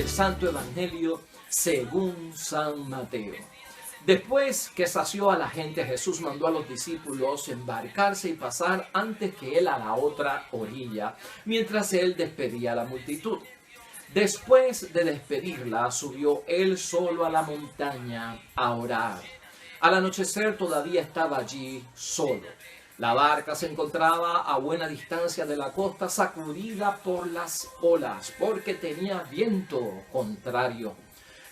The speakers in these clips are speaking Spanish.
del Santo Evangelio según San Mateo. Después que sació a la gente, Jesús mandó a los discípulos embarcarse y pasar antes que él a la otra orilla, mientras él despedía a la multitud. Después de despedirla, subió él solo a la montaña a orar. Al anochecer todavía estaba allí solo. La barca se encontraba a buena distancia de la costa, sacudida por las olas, porque tenía viento contrario.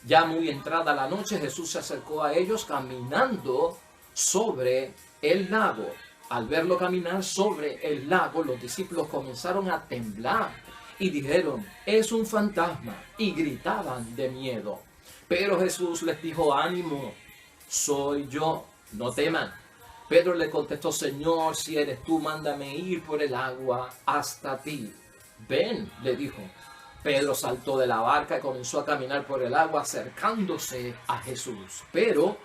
Ya muy entrada la noche, Jesús se acercó a ellos caminando sobre el lago. Al verlo caminar sobre el lago, los discípulos comenzaron a temblar y dijeron: «Es un fantasma», y gritaban de miedo. Pero Jesús les dijo: «Ánimo, soy yo, no teman». Pedro le contestó: «Señor, si eres tú, mándame ir por el agua hasta ti». «Ven», le dijo. Pedro saltó de la barca y comenzó a caminar por el agua acercándose a Jesús. Pero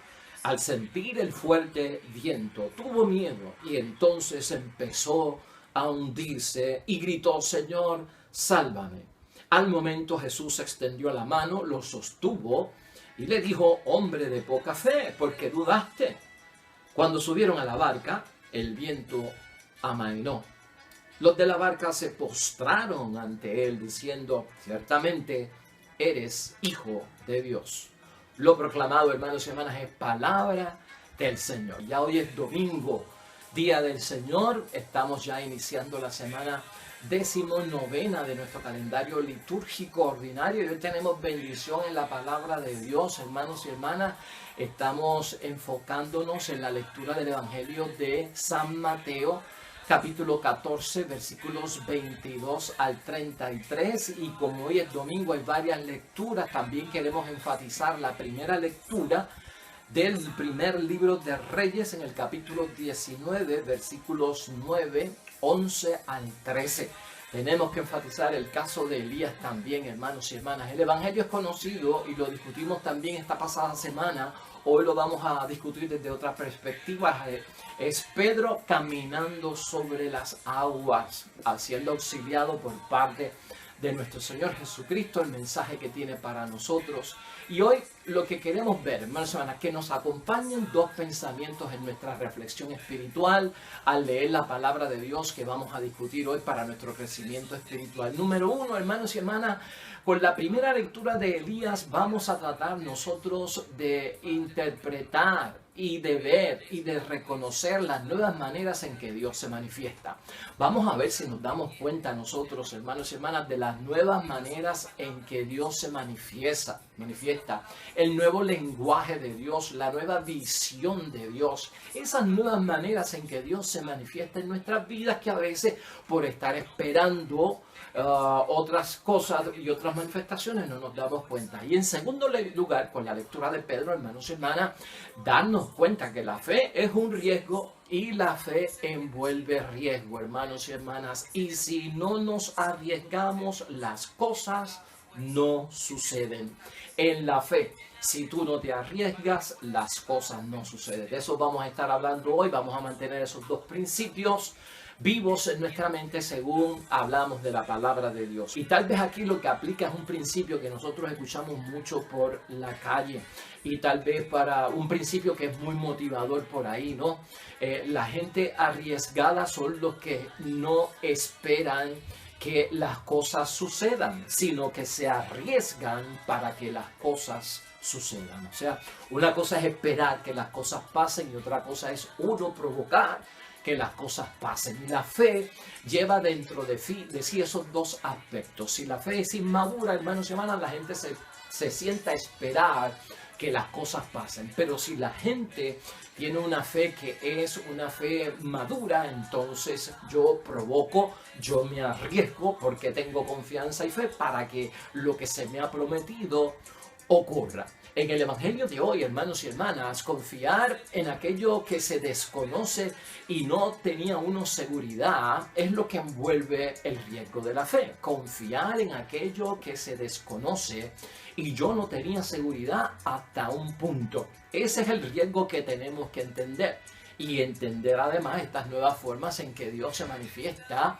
al sentir el fuerte viento tuvo miedo y entonces empezó a hundirse y gritó: «Señor, sálvame». Al momento Jesús extendió la mano, lo sostuvo y le dijo: «Hombre de poca fe, ¿por qué dudaste?». Cuando subieron a la barca, el viento amainó. Los de la barca se postraron ante él, diciendo: «Ciertamente eres Hijo de Dios». Lo proclamado, hermanos y hermanas, es palabra del Señor. Ya hoy es domingo, día del Señor. Estamos ya iniciando la semana 19ª de nuestro calendario litúrgico ordinario. Y hoy tenemos bendición en la palabra de Dios, hermanos y hermanas. Estamos enfocándonos en la lectura del Evangelio de San Mateo, capítulo 14, versículos 22 al 33. Y como hoy es domingo, hay varias lecturas. También queremos enfatizar la primera lectura del primer libro de Reyes, en el capítulo 19, versículos 9, 11 al 13. Tenemos que enfatizar el caso de Elías también, hermanos y hermanas. El Evangelio es conocido y lo discutimos también esta pasada semana. Hoy lo vamos a discutir desde otra perspectiva. Es Pedro caminando sobre las aguas, siendo auxiliado por parte de nuestro Señor Jesucristo, el mensaje que tiene para nosotros. Y hoy lo que queremos ver, hermanos y hermanas, que nos acompañen dos pensamientos en nuestra reflexión espiritual al leer la palabra de Dios que vamos a discutir hoy para nuestro crecimiento espiritual. Número uno, hermanos y hermanas, con la primera lectura de Elías vamos a tratar nosotros de interpretar y de ver y de reconocer las nuevas maneras en que Dios se manifiesta. Vamos a ver si nos damos cuenta nosotros, hermanos y hermanas, de las nuevas maneras en que Dios se manifiesta, el nuevo lenguaje de Dios, la nueva visión de Dios, esas nuevas maneras en que Dios se manifiesta en nuestras vidas, que a veces por estar esperando otras cosas y otras manifestaciones no nos damos cuenta. Y en segundo lugar, con la lectura de Pedro, hermanos y hermanas, darnos cuenta que la fe es un riesgo y la fe envuelve riesgo, hermanos y hermanas. Y si no nos arriesgamos, las cosas no suceden. En la fe, si tú no te arriesgas, las cosas no suceden. De eso vamos a estar hablando hoy. Vamos a mantener esos dos principios vivos en nuestra mente según hablamos de la palabra de Dios. Y tal vez aquí lo que aplica es un principio que nosotros escuchamos mucho por la calle, y tal vez para un principio que es muy motivador por ahí, ¿no? La gente arriesgada son los que no esperan que las cosas sucedan, sino que se arriesgan para que las cosas sucedan. O sea, una cosa es esperar que las cosas pasen y otra cosa es uno provocar que las cosas pasen. Y la fe lleva dentro de sí esos dos aspectos. Si la fe es inmadura, hermanos y hermanas, la gente se sienta a esperar que las cosas pasen. Pero si la gente tiene una fe que es una fe madura, entonces yo provoco, yo me arriesgo porque tengo confianza y fe para que lo que se me ha prometido ocurra. En el Evangelio de hoy, hermanos y hermanas, confiar en aquello que se desconoce y no tenía uno seguridad es lo que envuelve el riesgo de la fe. Confiar en aquello que se desconoce y yo no tenía seguridad hasta un punto. Ese es el riesgo que tenemos que entender. y entender además estas nuevas formas en que Dios se manifiesta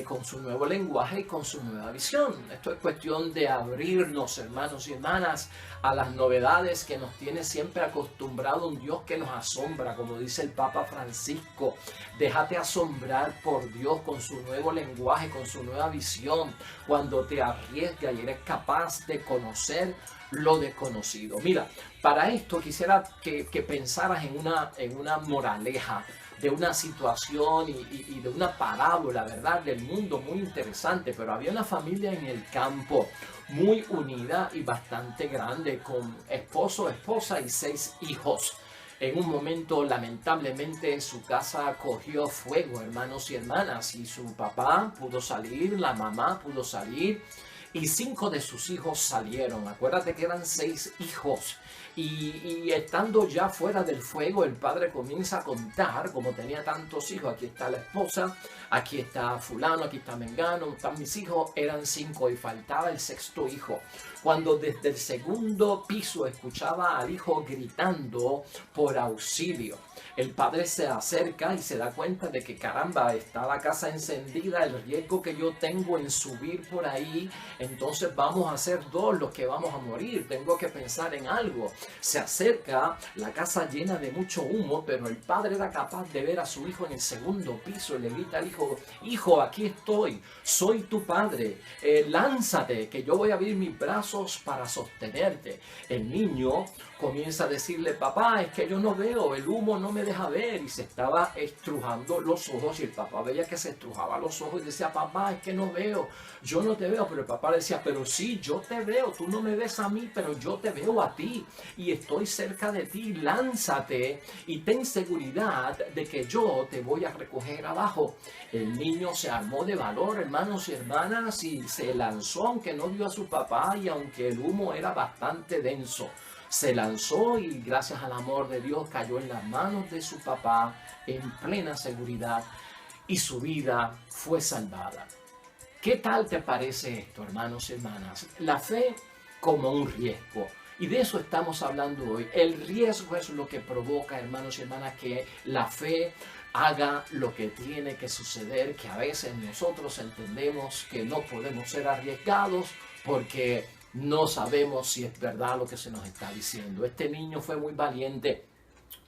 con su nuevo lenguaje y con su nueva visión. Esto es cuestión de abrirnos, hermanos y hermanas, a las novedades que nos tiene siempre acostumbrado un Dios que nos asombra, como dice el Papa Francisco. Déjate asombrar por Dios con su nuevo lenguaje, con su nueva visión, cuando te arriesgas y eres capaz de conocer lo desconocido. Mira, para esto quisiera que pensaras en una moraleja de una situación y de una parábola, ¿verdad?, del mundo muy interesante. Pero había una familia en el campo muy unida y bastante grande, con esposo, esposa y 6 hijos. En un momento, lamentablemente, su casa cogió fuego, hermanos y hermanas, y su papá pudo salir, la mamá pudo salir, y 5 de sus hijos salieron. Acuérdate que eran 6 hijos. Y estando ya fuera del fuego, el padre comienza a contar, como tenía tantos hijos: aquí está la esposa, aquí está fulano, aquí está mengano, están mis hijos. Eran 5 y faltaba el 6.º hijo. Cuando desde el 2.º piso escuchaba al hijo gritando por auxilio, el padre se acerca y se da cuenta de que, caramba, está la casa encendida, el riesgo que yo tengo en subir por ahí, entonces vamos a ser 2 los que vamos a morir, tengo que pensar en algo. Se acerca, la casa llena de mucho humo, pero el padre era capaz de ver a su hijo en el 2.º piso y le grita al hijo: hijo, aquí estoy, soy tu padre, lánzate, que yo voy a abrir mis brazos para sostenerte. El niño comienza a decirle: papá, es que yo no veo, el humo no me deja ver, y se estaba estrujando los ojos, y el papá veía que se estrujaba los ojos y decía: papá, es que no veo, yo no te veo. Pero el papá le decía: pero sí, yo te veo, tú no me ves a mí, pero yo te veo a ti y estoy cerca de ti, lánzate y ten seguridad de que yo te voy a recoger abajo. El niño se armó de valor, hermanos y hermanas, y se lanzó, aunque no vio a su papá y aunque el humo era bastante denso. Se lanzó y, gracias al amor de Dios, cayó en las manos de su papá en plena seguridad, y su vida fue salvada. ¿Qué tal te parece esto, hermanos y hermanas? La fe como un riesgo. Y de eso estamos hablando hoy. El riesgo es lo que provoca, hermanos y hermanas, que la fe haga lo que tiene que suceder, que a veces nosotros entendemos que no podemos ser arriesgados porque no sabemos si es verdad lo que se nos está diciendo. Este niño fue muy valiente,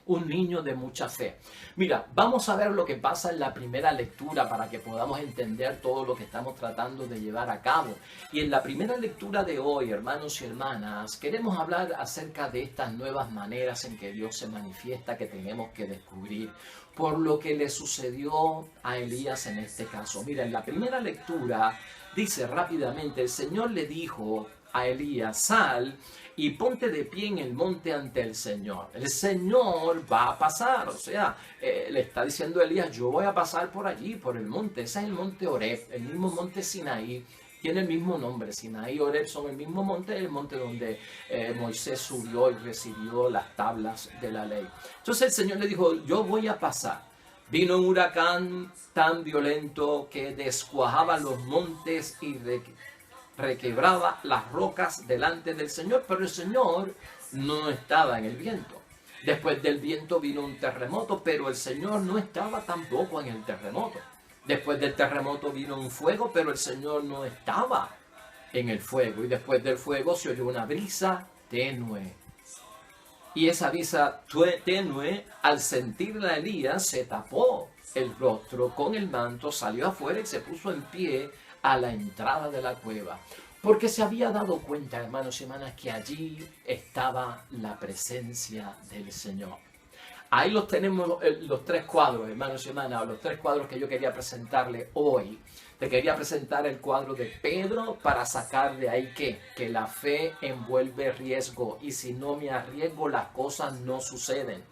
un niño de mucha fe. Mira, vamos a ver lo que pasa en la primera lectura para que podamos entender todo lo que estamos tratando de llevar a cabo. Y en la primera lectura de hoy, hermanos y hermanas, queremos hablar acerca de estas nuevas maneras en que Dios se manifiesta, que tenemos que descubrir, por lo que le sucedió a Elías en este caso. Mira, en la primera lectura dice rápidamente: el Señor le dijo a Elías: sal y ponte de pie en el monte ante el Señor. El Señor va a pasar, o sea, le está diciendo a Elías: yo voy a pasar por allí, por el monte. Ese es el monte Horeb, el mismo monte Sinaí. Tiene el mismo nombre, Sinaí y Horeb son el mismo monte, el monte donde Moisés subió y recibió las tablas de la ley. Entonces el Señor le dijo: yo voy a pasar. Vino un huracán tan violento que descuajaba los montes y requebraba las rocas delante del Señor, pero el Señor no estaba en el viento. Después del viento vino un terremoto, pero el Señor no estaba tampoco en el terremoto. Después del terremoto vino un fuego, pero el Señor no estaba en el fuego. Y después del fuego se oyó una brisa tenue. Y esa brisa tenue, al sentirla Elías, se tapó el rostro con el manto, salió afuera y se puso en pie a la entrada de la cueva, porque se había dado cuenta, hermanos y hermanas, que allí estaba la presencia del Señor. Ahí los tenemos, los 3 cuadros, hermanos y hermanas, los 3 cuadros que yo quería presentarle hoy. Te quería presentar el cuadro de Pedro para sacar de ahí que la fe envuelve riesgo, y si no me arriesgo las cosas no suceden.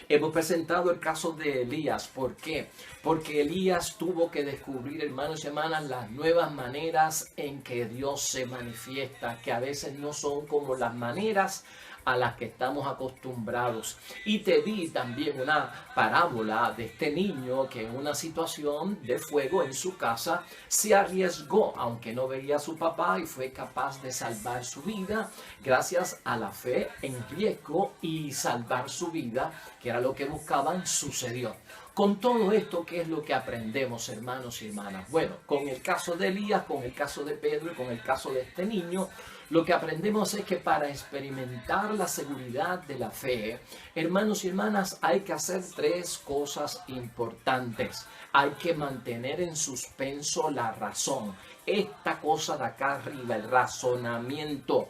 Hemos presentado el caso de Elías. ¿Por qué? Porque Elías tuvo que descubrir, hermanos y hermanas, las nuevas maneras en que Dios se manifiesta, que a veces no son como las maneras a las que estamos acostumbrados. Y te di también una parábola de este niño que en una situación de fuego en su casa se arriesgó, aunque no veía a su papá, y fue capaz de salvar su vida gracias a la fe en riesgo, y salvar su vida, que era lo que buscaban, sucedió. Con todo esto, ¿qué es lo que aprendemos, hermanos y hermanas? Bueno, con el caso de Elías, con el caso de Pedro y con el caso de este niño, lo que aprendemos es que para experimentar la seguridad de la fe, hermanos y hermanas, hay que hacer tres cosas importantes. Hay que mantener en suspenso la razón. Esta cosa de acá arriba, el razonamiento,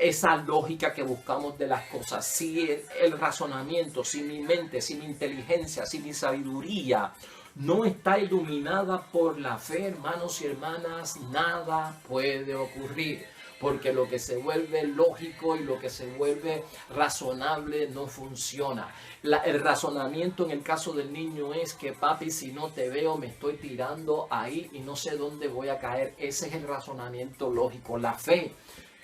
esa lógica que buscamos de las cosas. Si el razonamiento, si mi mente, si mi inteligencia, si mi sabiduría no está iluminada por la fe, hermanos y hermanas, nada puede ocurrir. Porque lo que se vuelve lógico y lo que se vuelve razonable no funciona. El razonamiento en el caso del niño es que, papi, si no te veo me estoy tirando ahí y no sé dónde voy a caer. Ese es el razonamiento lógico. La fe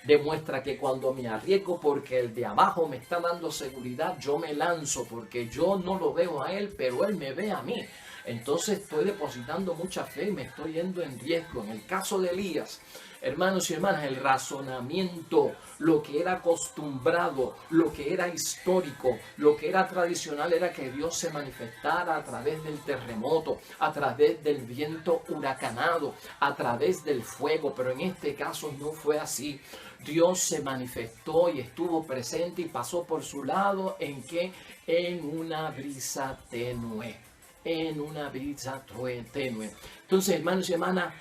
demuestra que cuando me arriesgo porque el de abajo me está dando seguridad, yo me lanzo porque yo no lo veo a él, pero él me ve a mí. Entonces estoy depositando mucha fe y me estoy yendo en riesgo. En el caso de Elías, hermanos y hermanas, el razonamiento, lo que era acostumbrado, lo que era histórico, lo que era tradicional, era que Dios se manifestara a través del terremoto, a través del viento huracanado, a través del fuego. Pero en este caso no fue así. Dios se manifestó y estuvo presente y pasó por su lado en una brisa tenue. En una brisa tenue. Entonces, hermanos y hermanas,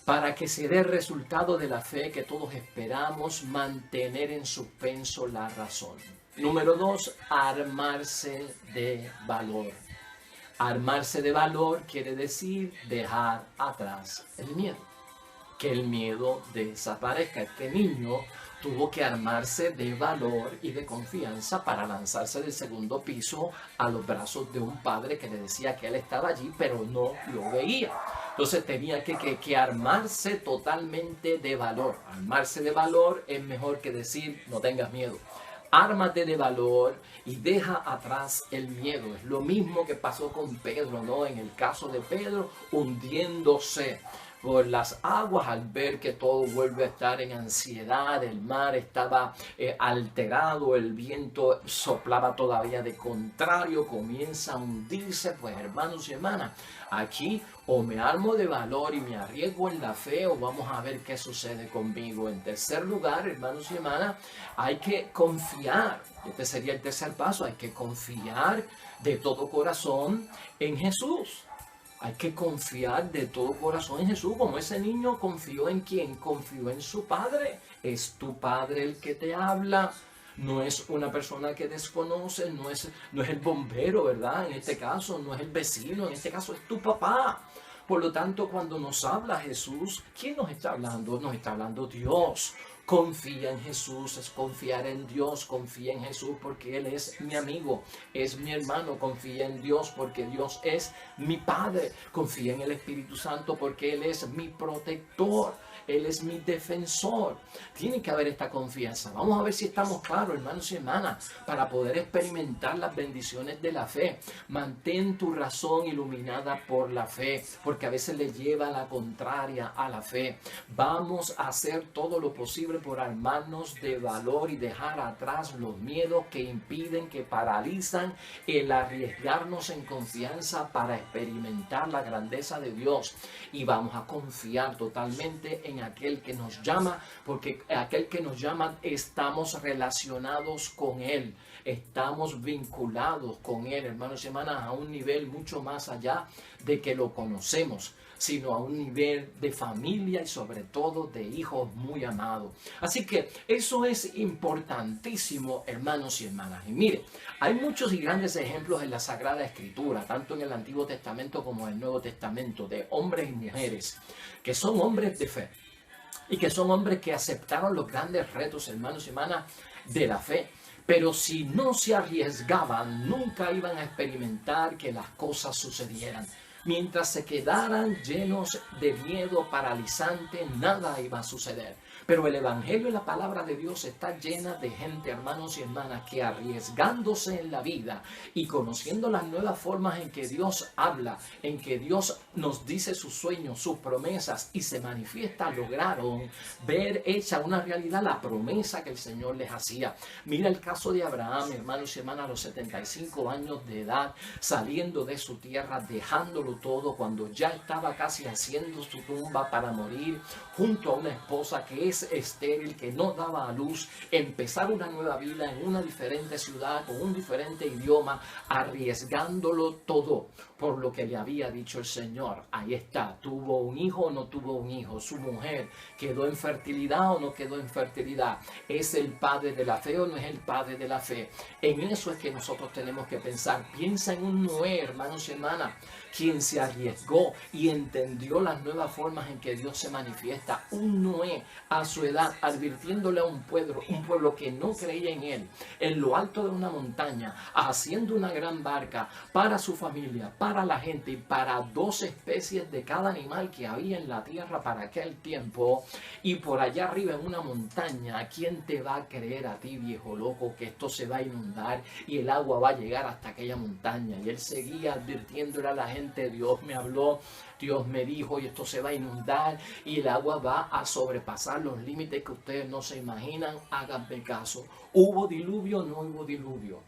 para que se dé el resultado de la fe que todos esperamos, mantener en suspenso la razón. Número 2, armarse de valor. Armarse de valor quiere decir dejar atrás el miedo. Que el miedo desaparezca. Este niño tuvo que armarse de valor y de confianza para lanzarse del segundo piso a los brazos de un padre que le decía que él estaba allí, pero no lo veía. Entonces tenía que armarse totalmente de valor. Armarse de valor es mejor que decir no tengas miedo. Ármate de valor y deja atrás el miedo. Es lo mismo que pasó con Pedro, ¿no? En el caso de Pedro, hundiéndose por las aguas al ver que todo vuelve a estar en ansiedad, el mar estaba alterado, el viento soplaba todavía de contrario, comienza a hundirse. Pues hermanos y hermanas, aquí o me armo de valor y me arriesgo en la fe, o vamos a ver qué sucede conmigo. En tercer lugar, hermanos y hermanas, hay que confiar. Este sería el tercer paso. Hay que confiar de todo corazón en Jesús. Hay que confiar de todo corazón en Jesús, como ese niño confió en quién, confió en su padre. Es tu padre el que te habla, no es una persona que desconoce, no es el bombero, ¿verdad? En este caso, no es el vecino, en este caso es tu papá. Por lo tanto, cuando nos habla Jesús, ¿quién nos está hablando? Nos está hablando Dios. Confía en Jesús, es confiar en Dios. Confía en Jesús porque Él es mi amigo, es mi hermano. Confía en Dios porque Dios es mi Padre. Confía en el Espíritu Santo porque Él es mi protector, Él es mi defensor. Tiene que haber esta confianza. Vamos a ver si estamos claros, hermanos y hermanas, para poder experimentar las bendiciones de la fe. Mantén tu razón iluminada por la fe, porque a veces le lleva la contraria a la fe. Vamos a hacer todo lo posible por armarnos de valor y dejar atrás los miedos que impiden, que paralizan el arriesgarnos en confianza para experimentar la grandeza de Dios. Y vamos a confiar totalmente en aquel que nos llama, porque aquel que nos llama estamos relacionados con Él, estamos vinculados con Él, hermanos y hermanas, a un nivel mucho más allá de que lo conocemos, sino a un nivel de familia y sobre todo de hijos muy amados. Así que eso es importantísimo, hermanos y hermanas. Y mire, hay muchos y grandes ejemplos en la Sagrada Escritura, tanto en el Antiguo Testamento como en el Nuevo Testamento, de hombres y mujeres que son hombres de fe y que son hombres que aceptaron los grandes retos, hermanos y hermanas, de la fe. Pero si no se arriesgaban, nunca iban a experimentar que las cosas sucedieran. Mientras se quedaran llenos de miedo paralizante, nada iba a suceder. Pero el Evangelio y la palabra de Dios está llena de gente, hermanos y hermanas, que arriesgándose en la vida y conociendo las nuevas formas en que Dios habla, en que Dios nos dice sus sueños, sus promesas y se manifiesta, lograron ver hecha una realidad la promesa que el Señor les hacía. Mira el caso de Abraham, hermanos y hermanas, a los 75 años de edad, saliendo de su tierra, dejándolo todo cuando ya estaba casi haciendo su tumba para morir, junto a una esposa que es estéril, que no daba a luz, empezar una nueva vida en una diferente ciudad, con un diferente idioma, arriesgándolo todo por lo que le había dicho el Señor. Ahí está, tuvo un hijo o no tuvo un hijo, su mujer quedó en fertilidad o no quedó en fertilidad, es el padre de la fe o no es el padre de la fe. En eso es que nosotros tenemos que pensar. Piensa en un Noé, hermanos y hermanas, quien se arriesgó y entendió las nuevas formas en que Dios se manifiesta. Un Noé a su edad, advirtiéndole a un pueblo que no creía en él, en lo alto de una montaña, haciendo una gran barca para su familia, para la gente y para 2 especies de cada animal que había en la tierra para aquel tiempo. Y por allá arriba en una montaña, ¿quién te va a creer a ti, viejo loco, que esto se va a inundar y el agua va a llegar hasta aquella montaña? Y él seguía advirtiéndole a la gente: Dios me habló, Dios me dijo, y esto se va a inundar y el agua va a sobrepasar los límites que ustedes no se imaginan. Háganme caso. ¿Hubo diluvio o no hubo diluvio?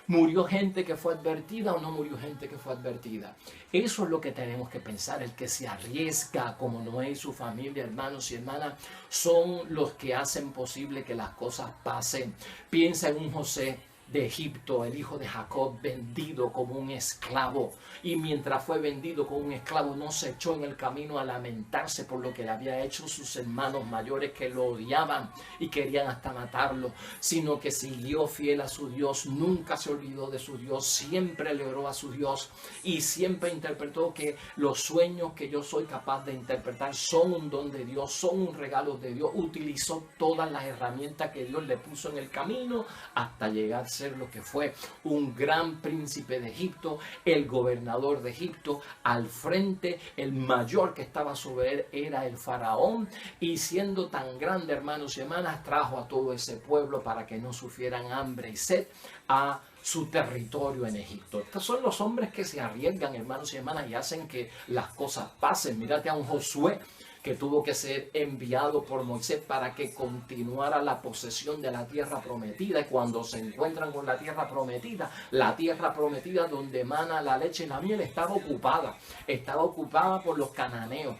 ¿Murió gente que fue advertida o no murió gente que fue advertida? Eso es lo que tenemos que pensar. El que se arriesga, como Noé y su familia, hermanos y hermanas, son los que hacen posible que las cosas pasen. Piensa en un José de Egipto, el hijo de Jacob, vendido como un esclavo. Y mientras fue vendido como un esclavo, no se echó en el camino a lamentarse por lo que le había hecho sus hermanos mayores, que lo odiaban y querían hasta matarlo, sino que siguió fiel a su Dios, nunca se olvidó de su Dios, siempre le oró a su Dios y siempre interpretó que los sueños que yo soy capaz de interpretar son un don de Dios, son un regalo de Dios. Utilizó todas las herramientas que Dios le puso en el camino hasta llegar a ser lo que fue un gran príncipe de Egipto, el gobernador de Egipto. Al frente, el mayor que estaba sobre él era el faraón, y siendo tan grande, hermanos y hermanas, trajo a todo ese pueblo para que no sufrieran hambre y sed a su territorio en Egipto. Estos son los hombres que se arriesgan, hermanos y hermanas, y hacen que las cosas pasen. Mírate a un Josué que tuvo que ser enviado por Moisés para que continuara la posesión de la tierra prometida. Y cuando se encuentran con la tierra prometida donde emana la leche y la miel, estaba ocupada por los cananeos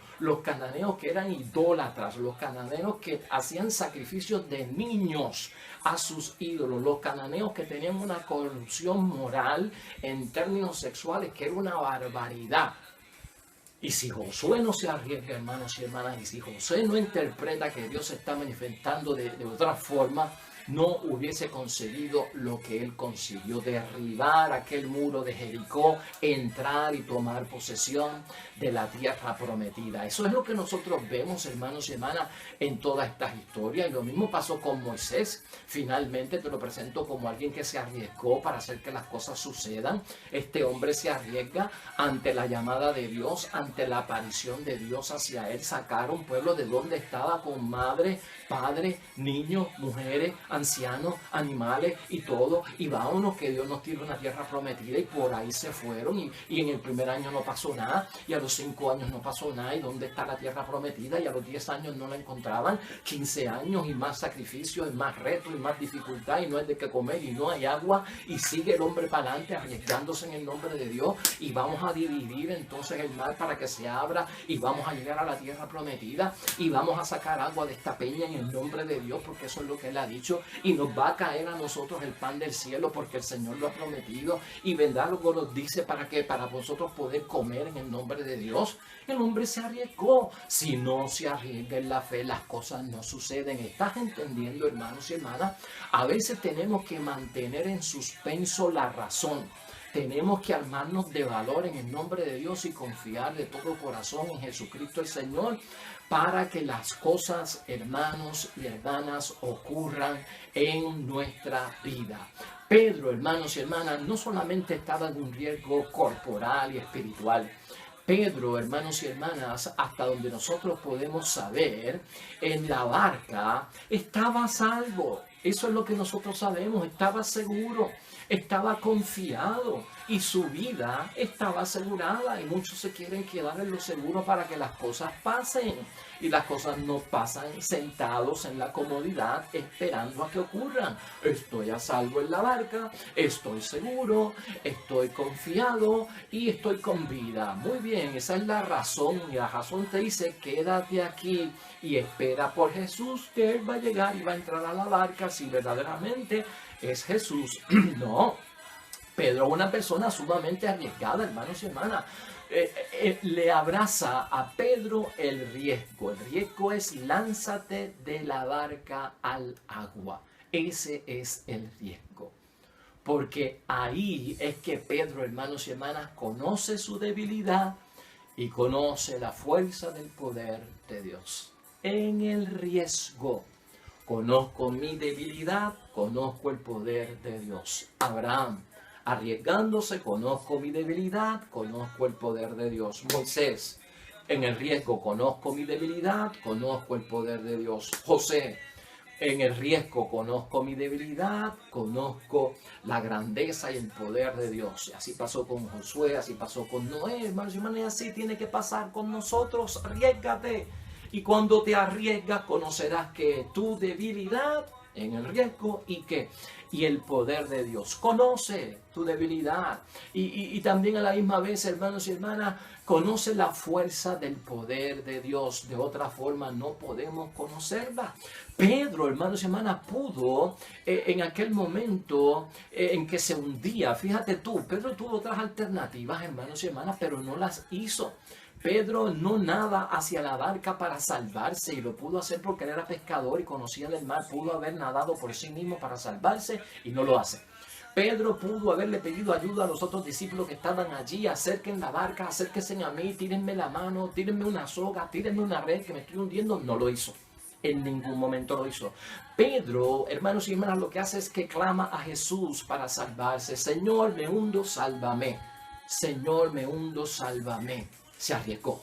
que eran idólatras, los cananeos que hacían sacrificios de niños a sus ídolos, los cananeos que tenían una corrupción moral en términos sexuales que era una barbaridad. Y si Josué no se arriesga, hermanos y hermanas, y si Josué no interpreta que Dios se está manifestando de otra forma, no hubiese conseguido lo que él consiguió: derribar aquel muro de Jericó, entrar y tomar posesión de la tierra prometida. Eso es lo que nosotros vemos, hermanos y hermanas, en todas estas historias. Y lo mismo pasó con Moisés. Finalmente te lo presento como alguien que se arriesgó para hacer que las cosas sucedan. Este hombre se arriesga ante la llamada de Dios, ante la aparición de Dios hacia él, sacar un pueblo de donde estaba, con madre, padre, niños, mujeres, ancianos, animales y todo, y vámonos que Dios nos tiene una tierra prometida. Y por ahí se fueron, y en el primer año no pasó nada, y a los 5 años no pasó nada. ¿Y dónde está la tierra prometida? Y a los 10 años no la encontraban. 15 años y más sacrificios, y más retos y más dificultad, y no hay de qué comer y no hay agua, y sigue el hombre para adelante arriesgándose en el nombre de Dios. Y vamos a dividir entonces el mar para que se abra, y vamos a llegar a la tierra prometida, y vamos a sacar agua de esta peña en el nombre de Dios, porque eso es lo que él ha dicho, y nos va a caer a nosotros el pan del cielo, porque el Señor lo ha prometido, y vendrá lo que nos dice para que para vosotros poder comer en el nombre de Dios. El hombre se arriesgó. Si no se arriesga en la fe, las cosas no suceden. ¿Estás entendiendo, hermanos y hermanas? A veces tenemos que mantener en suspenso la razón. Tenemos que armarnos de valor en el nombre de Dios y confiar de todo corazón en Jesucristo el Señor, para que las cosas, hermanos y hermanas, ocurran en nuestra vida. Pedro, hermanos y hermanas, no solamente estaba en un riesgo corporal y espiritual. Pedro, hermanos y hermanas, hasta donde nosotros podemos saber, en la barca estaba a salvo. Eso es lo que nosotros sabemos, estaba seguro, estaba confiado y su vida estaba asegurada. Y muchos se quieren quedar en lo seguro para que las cosas pasen. Y las cosas no pasan sentados en la comodidad esperando a que ocurran. Estoy a salvo en la barca, estoy seguro, estoy confiado y estoy con vida. Muy bien, esa es la razón. Y la razón te dice, quédate aquí y espera por Jesús, que Él va a llegar y va a entrar a la barca si verdaderamente es Jesús. No, Pedro, una persona sumamente arriesgada, hermanos y hermanas. Le abraza a Pedro el riesgo. El riesgo es lánzate de la barca al agua. Ese es el riesgo. Porque ahí es que Pedro, hermanos y hermanas, conoce su debilidad y conoce la fuerza del poder de Dios. En el riesgo. Conozco mi debilidad, conozco el poder de Dios. Abraham, arriesgándose, conozco mi debilidad, conozco el poder de Dios. Moisés, en el riesgo, conozco mi debilidad, conozco el poder de Dios. José, en el riesgo, conozco mi debilidad, conozco la grandeza y el poder de Dios. Y así pasó con Josué, así pasó con Noé, hermanos y hermanas, y así tiene que pasar con nosotros. Arriésgate. Y cuando te arriesgas, conocerás que tu debilidad en el riesgo y el poder de Dios. Conoce tu debilidad y también a la misma vez, hermanos y hermanas, conoce la fuerza del poder de Dios. De otra forma no podemos conocerla. Pedro, hermanos y hermanas, pudo en aquel momento en que se hundía. Fíjate tú, Pedro tuvo otras alternativas, hermanos y hermanas, pero no las hizo. Pedro no nada hacia la barca para salvarse y lo pudo hacer porque él era pescador y conocía del mar. Pudo haber nadado por sí mismo para salvarse y no lo hace. Pedro pudo haberle pedido ayuda a los otros discípulos que estaban allí. Acerquen la barca, acérquense a mí, tírenme la mano, tírenme una soga, tírenme una red que me estoy hundiendo. No lo hizo. En ningún momento lo hizo. Pedro, hermanos y hermanas, lo que hace es que clama a Jesús para salvarse. Señor, me hundo, sálvame. Señor, me hundo, sálvame. Se arriesgó,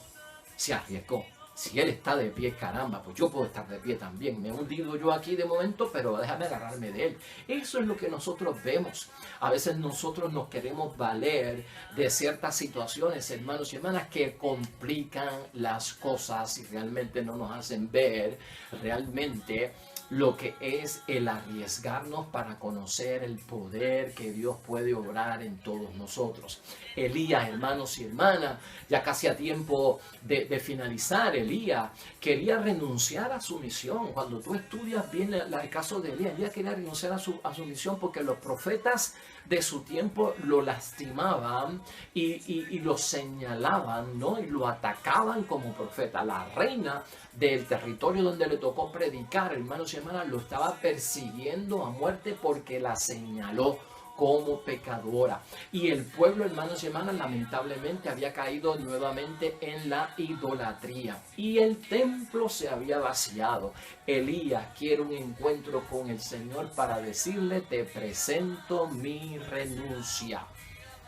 se arriesgó. Si él está de pie, caramba, pues yo puedo estar de pie también. Me he hundido yo aquí de momento, pero déjame agarrarme de él. Eso es lo que nosotros vemos. A veces nosotros nos queremos valer de ciertas situaciones, hermanos y hermanas, que complican las cosas y realmente no nos hacen ver realmente lo que es el arriesgarnos para conocer el poder que Dios puede obrar en todos nosotros. Elías, hermanos y hermanas, ya casi a tiempo de finalizar, Elías quería renunciar a su misión. Cuando tú estudias bien el caso de Elías, Elías quería renunciar a su misión porque los profetas de su tiempo lo lastimaban y lo señalaban, ¿no? Y lo atacaban como profeta. La reina del territorio donde le tocó predicar, hermanos y hermanas, lo estaba persiguiendo a muerte porque la señaló como pecadora. Y el pueblo, hermanos y hermanas, lamentablemente había caído nuevamente en la idolatría. Y el templo se había vaciado. Elías quiere un encuentro con el Señor para decirle, te presento mi renuncia.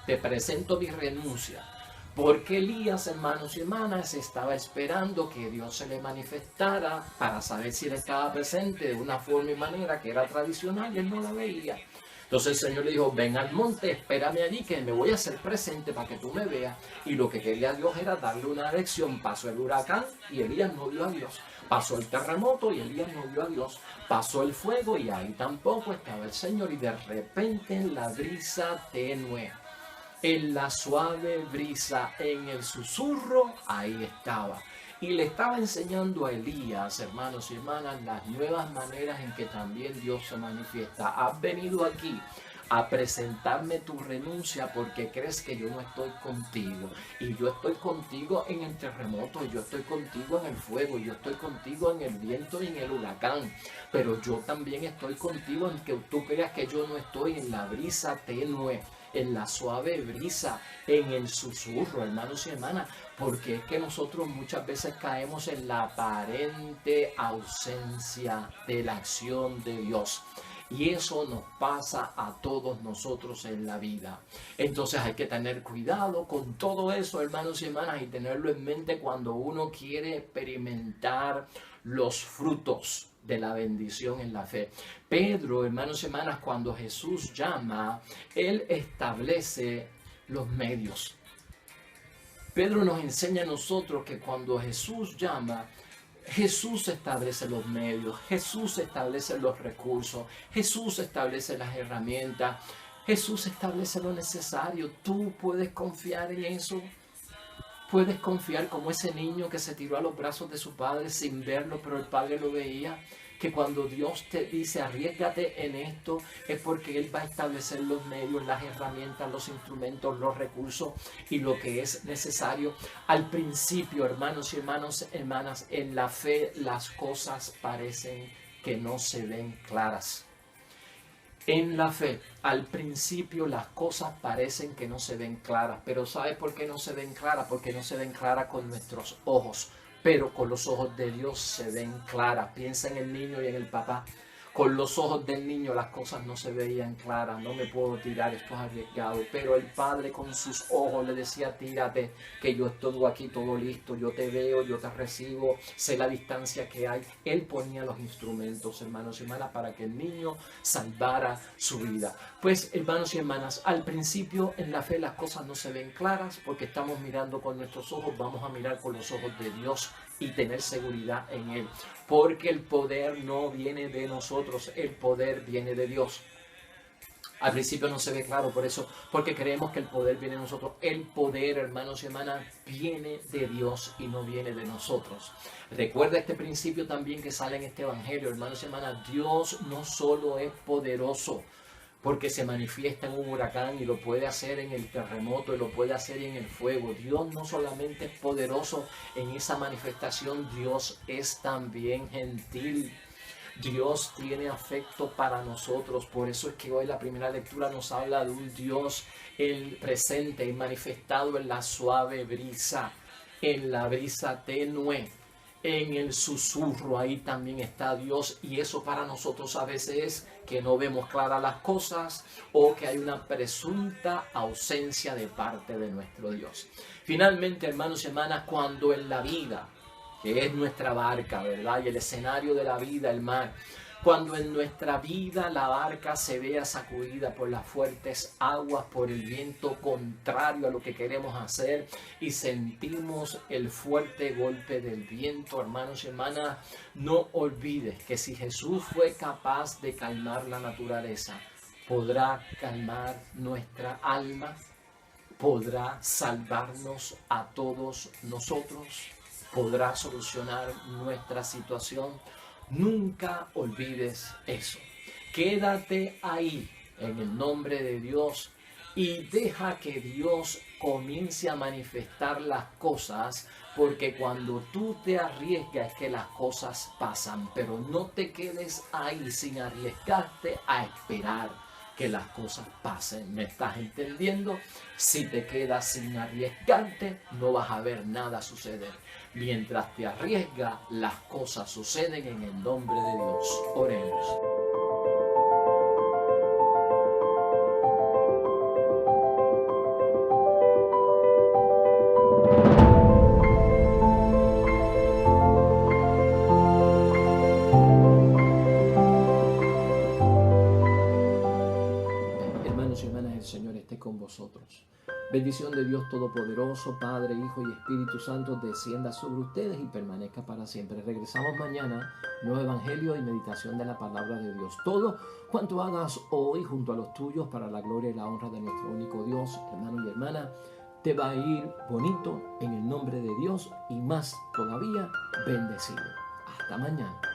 Te presento mi renuncia. Porque Elías, hermanos y hermanas, estaba esperando que Dios se le manifestara para saber si él estaba presente de una forma y manera que era tradicional y él no la veía. Entonces el Señor le dijo, ven al monte, espérame allí que me voy a hacer presente para que tú me veas. Y lo que quería Dios era darle una lección. Pasó el huracán y Elías no vio a Dios. Pasó el terremoto y Elías no vio a Dios. Pasó el fuego y ahí tampoco estaba el Señor. Y de repente en la brisa tenue, en la suave brisa, en el susurro, ahí estaba. Y le estaba enseñando a Elías, hermanos y hermanas, las nuevas maneras en que también Dios se manifiesta. Has venido aquí a presentarme tu renuncia porque crees que yo no estoy contigo. Y yo estoy contigo en el terremoto, yo estoy contigo en el fuego, yo estoy contigo en el viento y en el huracán. Pero yo también estoy contigo en que tú creas que yo no estoy en la brisa tenue, en la suave brisa, en el susurro, hermanos y hermanas, porque es que nosotros muchas veces caemos en la aparente ausencia de la acción de Dios. Y eso nos pasa a todos nosotros en la vida. Entonces hay que tener cuidado con todo eso, hermanos y hermanas, y tenerlo en mente cuando uno quiere experimentar los frutos de la bendición en la fe. Pedro, hermanos y hermanas, cuando Jesús llama, él establece los medios. Pedro nos enseña a nosotros que cuando Jesús llama, Jesús establece los medios, Jesús establece los recursos, Jesús establece las herramientas, Jesús establece lo necesario. Tú puedes confiar en eso. Puedes confiar como ese niño que se tiró a los brazos de su padre sin verlo, pero el padre lo veía. Que cuando Dios te dice arriésgate en esto, es porque Él va a establecer los medios, las herramientas, los instrumentos, los recursos y lo que es necesario. Al principio, hermanos y hermanas, en la fe las cosas parecen que no se ven claras. En la fe, al principio las cosas parecen que no se ven claras, pero ¿sabes por qué no se ven claras? Porque no se ven claras con nuestros ojos, pero con los ojos de Dios se ven claras. Piensa en el niño y en el papá. Con los ojos del niño las cosas no se veían claras. No me puedo tirar, esto es arriesgado. Pero el padre con sus ojos le decía, tírate, que yo estoy aquí todo listo. Yo te veo, yo te recibo, sé la distancia que hay. Él ponía los instrumentos, hermanos y hermanas, para que el niño salvara su vida. Pues, hermanos y hermanas, al principio en la fe las cosas no se ven claras porque estamos mirando con nuestros ojos. Vamos a mirar con los ojos de Dios y tener seguridad en Él. Porque el poder no viene de nosotros, el poder viene de Dios. Al principio no se ve claro por eso, porque creemos que el poder viene de nosotros. El poder, hermanos y hermanas, viene de Dios y no viene de nosotros. Recuerda este principio también que sale en este evangelio, hermanos y hermanas. Dios no solo es poderoso porque se manifiesta en un huracán y lo puede hacer en el terremoto y lo puede hacer en el fuego. Dios no solamente es poderoso en esa manifestación, Dios es también gentil. Dios tiene afecto para nosotros. Por eso es que hoy la primera lectura nos habla de un Dios el presente y manifestado en la suave brisa, en la brisa tenue. En el susurro, ahí también está Dios, y eso para nosotros a veces es que no vemos claras las cosas o que hay una presunta ausencia de parte de nuestro Dios. Finalmente, hermanos y hermanas, cuando en la vida, que es nuestra barca, ¿verdad? Y el escenario de la vida, el mar, cuando en nuestra vida la barca se vea sacudida por las fuertes aguas, por el viento contrario a lo que queremos hacer y sentimos el fuerte golpe del viento, hermanos y hermanas, no olvides que si Jesús fue capaz de calmar la naturaleza, podrá calmar nuestra alma, podrá salvarnos a todos nosotros, podrá solucionar nuestra situación. Nunca olvides eso. Quédate ahí en el nombre de Dios y deja que Dios comience a manifestar las cosas, porque cuando tú te arriesgas es que las cosas pasan, pero no te quedes ahí sin arriesgarte a esperar que las cosas pasen. ¿Me estás entendiendo? Si te quedas sin arriesgarte, no vas a ver nada suceder. Mientras te arriesgas, las cosas suceden en el nombre de Dios. Oremos. Hermanos y hermanas, el Señor esté con vosotros. Bendición de Dios Todopoderoso, Padre, Hijo y Espíritu Santo, descienda sobre ustedes y permanezca para siempre. Regresamos mañana, nuevo evangelio y meditación de la palabra de Dios. Todo cuanto hagas hoy junto a los tuyos para la gloria y la honra de nuestro único Dios, hermano y hermana, te va a ir bonito en el nombre de Dios y más todavía bendecido. Hasta mañana.